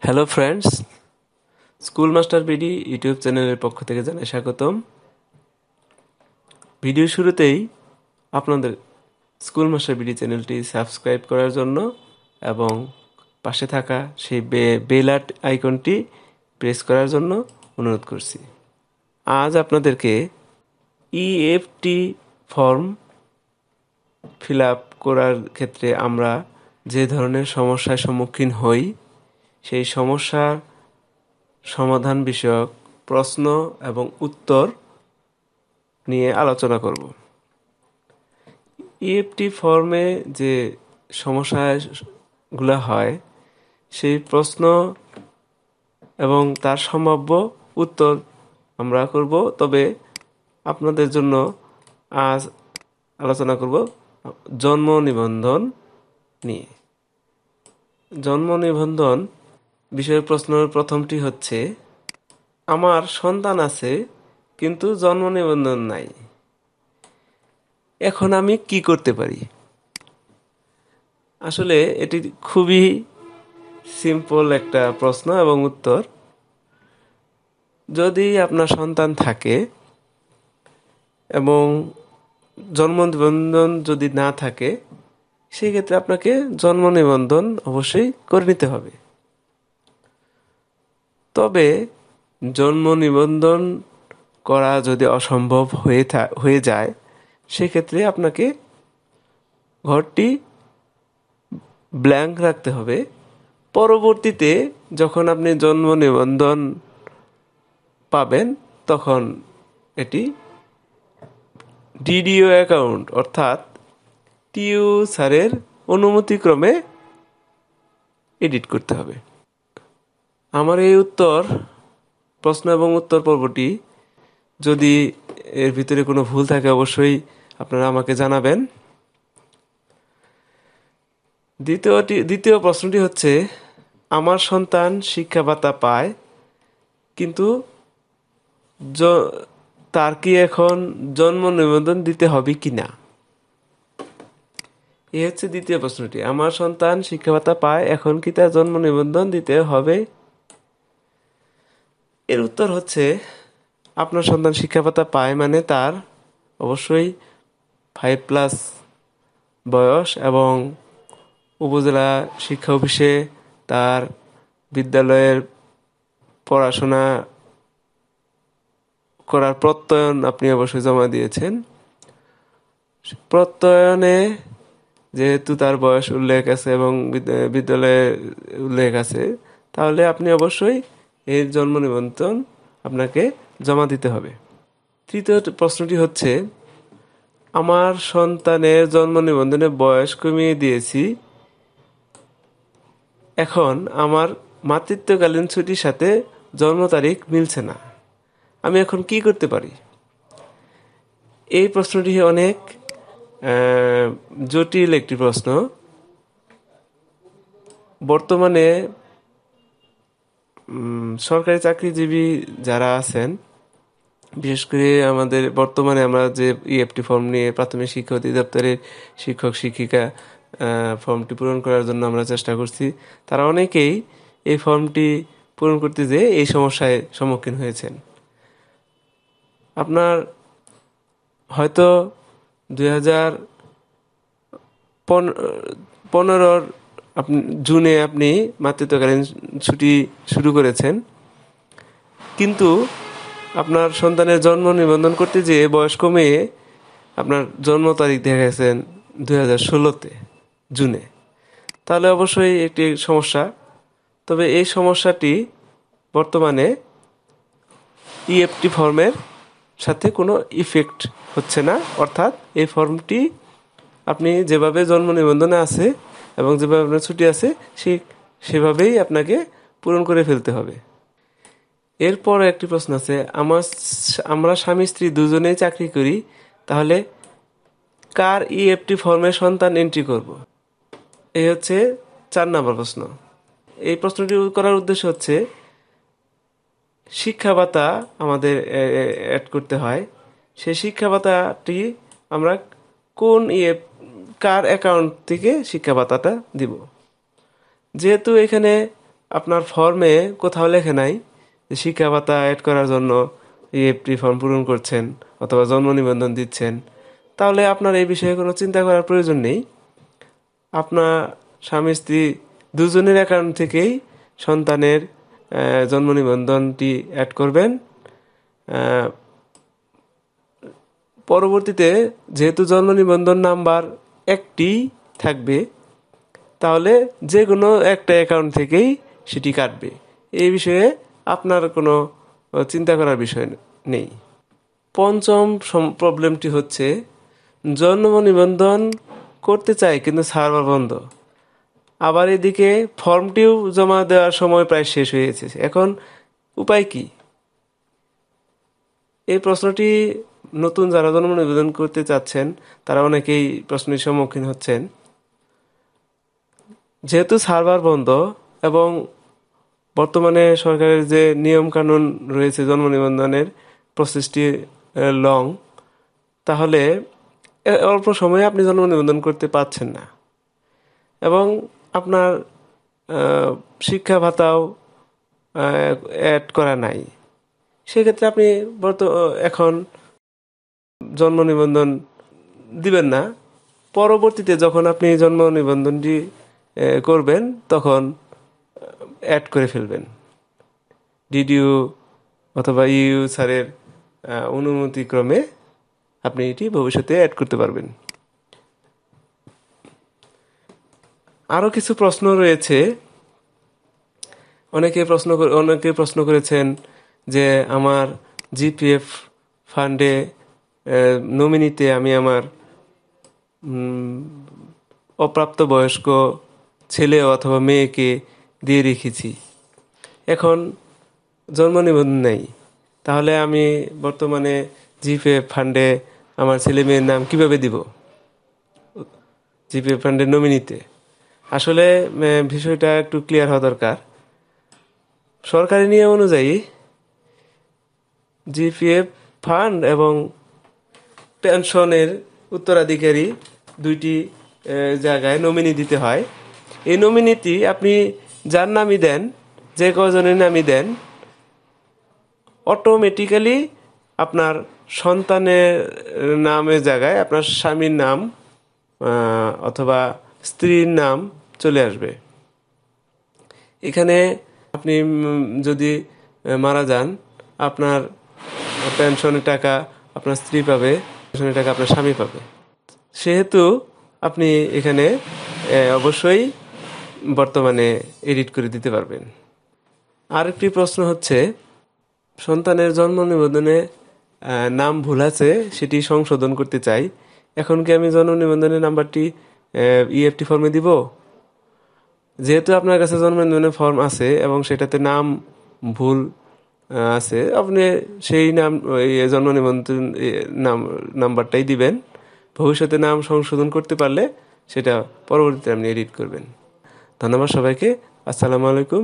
Hello friends, school master BD YouTube চ্যানেলের পক্ষ থেকে জানাই স্বাগতম। ভিডিও শুরুতেই আপনাদের স্কুল মাস্টার বিডি চ্যানেলটি সাবস্ক্রাইব করার জন্য এবং পাশে থাকা সেই বেল আইকনটি প্রেস করার জন্য অনুরোধ করছি। আজ আপনাদেরকে ইএফটি ফর্ম ফিল আপ করার ক্ষেত্রে আমরা যে ধরনের সমস্যার সম্মুখীন হই সেই সমস্যার সমাধান বিষয়ক প্রশ্ন এবং উত্তর নিয়ে আলোচনা করব। ইএফটি ফর্মে যে সমস্যাগুলো হয় সেই প্রশ্ন এবং তার সম্ভাব্য উত্তর আমরা করব। তবে আপনাদের জন্য আজ আলোচনা করব জন্ম নিবন্ধন নিয়ে। জন্ম নিবন্ধন বিষয়ের প্রশ্নের প্রথমটি হচ্ছে, আমার সন্তান আছে কিন্তু জন্ম নিবন্ধন নাই, এখন আমি কি করতে পারি? আসলে এটি খুবই সিম্পল একটা প্রশ্ন এবং উত্তর। যদি আপনার সন্তান থাকে এবং জন্ম নিবন্ধন যদি না থাকে, সেই ক্ষেত্রে আপনাকে জন্ম নিবন্ধন অবশ্যই করে নিতে হবে। তবে জন্ম নিবন্ধন করা যদি অসম্ভব হয়ে যায়, সেক্ষেত্রে আপনাকে ঘরটি ব্ল্যাঙ্ক রাখতে হবে। পরবর্তীতে যখন আপনি জন্ম নিবন্ধন পাবেন, তখন এটি ডিডিও অ্যাকাউন্ট অর্থাৎ টিইউ স্যারের অনুমতিক্রমে এডিট করতে হবে। আমার এই প্রশ্ন এবং উত্তর পর্বটি যদি এর ভিতরে কোনো ভুল থাকে অবশ্যই আপনারা আমাকে জানাবেন। দ্বিতীয় প্রশ্নটি হচ্ছে, আমার সন্তান শিক্ষা ভাতা পায় কিন্তু তার কি এখন জন্ম নিবন্ধন দিতে হবে কিনা? এই হচ্ছে দ্বিতীয় প্রশ্নটি। আমার সন্তান শিক্ষা ভাতা পায়, এখন কি তার জন্ম নিবন্ধন দিতে হবে? এর উত্তর হচ্ছে, আপনার সন্তান শিক্ষা ভাতা পায় মানে তার অবশ্যই 5+ বয়স এবং উপজেলা শিক্ষা অফিসে তার বিদ্যালয়ের পড়াশোনা করার প্রত্যয়ন আপনি অবশ্যই জমা দিয়েছেন। প্রত্যয়নে যেহেতু তার বয়স উল্লেখ আছে এবং বিদ্যালয়ে উল্লেখ আছে, তাহলে আপনি অবশ্যই এই জন্ম নিবন্ধন আপনাকে জমা দিতে হবে। তৃতীয় প্রশ্নটি হচ্ছে, আমার সন্তানের জন্ম নিবন্ধনে বয়স কমিয়ে দিয়েছি, এখন আমার মাতৃত্বকালীন ছুটির সাথে জন্ম তারিখ মিলছে না, আমি এখন কি করতে পারি? এই প্রশ্নটি অনেক জটিল একটি প্রশ্ন। বর্তমানে সরকারি চাকরিজীবী যারা আছেন, বিশেষ করে আমাদের বর্তমানে আমরা যে ইএফটি ফর্ম নিয়ে প্রাথমিক শিক্ষা অধিদপ্তরের শিক্ষক শিক্ষিকা ফর্মটি পূরণ করার জন্য আমরা চেষ্টা করছি, তারা অনেকেই এই ফর্মটি পূরণ করতে যেয়ে এই সমস্যায় সম্মুখীন হয়েছেন। আপনার হয়তো 2015 জুনে আপনি মাতৃত্বকালীন ছুটি শুরু করেছেন, কিন্তু আপনার সন্তানের জন্ম নিবন্ধন করতে যেয়ে বয়স কমিয়ে আপনার জন্ম তারিখ দেখা গেছেন 2016 জুনে, তাহলে অবশ্যই একটি সমস্যা। তবে এই সমস্যাটি বর্তমানে ইএফটি ফর্মের সাথে কোনো ইফেক্ট হচ্ছে না, অর্থাৎ এই ফর্মটি আপনি যেভাবে জন্ম নিবন্ধনে আছে এবং যেভাবে আপনার ছুটি আছে সেভাবেই আপনাকে পূরণ করে ফেলতে হবে। এরপর একটি প্রশ্ন আছে, আমরা স্বামী স্ত্রী দুজনেই চাকরি করি, তাহলে কার ইএফটি ফর্মে সন্তান এন্ট্রি করব? এই হচ্ছে 4 নম্বর প্রশ্ন। এই প্রশ্নটি করার উদ্দেশ্য হচ্ছে, শিক্ষা ভাতা আমাদের অ্যাড করতে হয়। সেই শিক্ষা ভাতাটি আমরা কার অ্যাকাউন্ট থেকে শিক্ষা ভাতাটা দিব। যেহেতু এখানে আপনার ফর্মে কোথাও লেখে নাই যে শিক্ষা ভাতা অ্যাড করার জন্য ইএফটি ফর্ম পূরণ করছেন অথবা জন্ম নিবন্ধন দিচ্ছেন, তাহলে আপনার এই বিষয়ে কোনো চিন্তা করার প্রয়োজন নেই। আপনার স্বামী স্ত্রী দুজনের অ্যাকাউন্ট থেকেই সন্তানের জন্ম নিবন্ধনটি অ্যাড করবেন। পরবর্তীতে যেহেতু জন্ম নিবন্ধন নাম্বার একটি থাকবে, তাহলে যে কোনো একটা অ্যাকাউন্ট থেকেই সেটি কাটবে। এই বিষয়ে আপনার কোনো চিন্তা করার বিষয় নেই। পঞ্চম প্রবলেমটি হচ্ছে জন্ম নিবন্ধন করতে চাই কিন্তু সার্ভার বন্ধ। আবার এদিকে ফর্মটিও জমা দেওয়ার সময় প্রায় শেষ হয়েছে, এখন উপায় কি? এই প্রশ্নটি নতুন যারা জন্ম নিবন্ধন করতে চাচ্ছেন তারা অনেকেই প্রশ্নের সম্মুখীন হচ্ছেন। যেহেতু সার্ভার বন্ধ এবং বর্তমানে সরকারের যে নিয়ম কানুন রয়েছে জন্ম নিবন্ধনের প্রসেসটি লং, তাহলে অল্প সময়ে আপনি জন্ম নিবন্ধন করতে পারছেন না এবং আপনার শিক্ষা ভাতাও অ্যাড করা নাই। সেক্ষেত্রে আপনি এখন জন্ম নিবন্ধন দিবেন না। পরবর্তীতে যখন আপনি জন্ম নিবন্ধনটি করবেন তখন অ্যাড করে ফেলবেন। ডিডিও অথবা ইউ স্যারের অনুমতিক্রমে আপনি এটি ভবিষ্যতে অ্যাড করতে পারবেন। আরও কিছু প্রশ্ন রয়েছে। অনেকে প্রশ্ন করেছেন যে আমার জিপিএফ ফান্ডে নমিনিতে আমি আমার অপ্রাপ্তবয়স্ক ছেলে অথবা মেয়েকে দিয়ে রেখেছি, এখন জন্ম নিবন্ধন নেই, তাহলে আমি বর্তমানে জিপিএফ ফান্ডে আমার ছেলে মেয়ের নাম কিভাবে দিব জিপিএফ ফান্ডের নমিনিতে? আসলে বিষয়টা একটু ক্লিয়ার হওয়া দরকার। সরকারি নিয়ম অনুযায়ী জিপিএফ ফান্ড এবং পেনশনের উত্তরাধিকারী দুইটি জায়গায় নমিনি দিতে হয়। এই নমিনিটি আপনি যার নামই দেন, যে কজনের নামই দেন, অটোমেটিক্যালি আপনার সন্তানের নামের জায়গায় আপনার স্বামীর নাম অথবা স্ত্রীর নাম চলে আসবে। এখানে আপনি যদি মারা যান, আপনার পেনশনের টাকা আপনার স্ত্রী পাবে, পেনশনের টাকা আপনার স্বামী পাবে। সেহেতু আপনি এখানে অবশ্যই বর্তমানে এডিট করে দিতে পারবেন। আরেকটি প্রশ্ন হচ্ছে সন্তানের জন্ম নিবন্ধনে নাম ভুল আছে, সেটি সংশোধন করতে চাই, এখন কি আমি জন্ম নিবন্ধনের নাম্বারটি ইএফটি ফর্মে দিব? যেহেতু আপনার কাছে জন্ম নিবন্ধনের ফর্ম আছে এবং সেটাতে নাম ভুল আছে, আপনি সেই নাম জন্ম নিবন্ধন নাম্বারটাই দিবেন। ভবিষ্যতে নাম সংশোধন করতে পারলে সেটা পরবর্তীতে আপনি এডিট করবেন। ধন্যবাদ সবাইকে। আসসালামু আলাইকুম।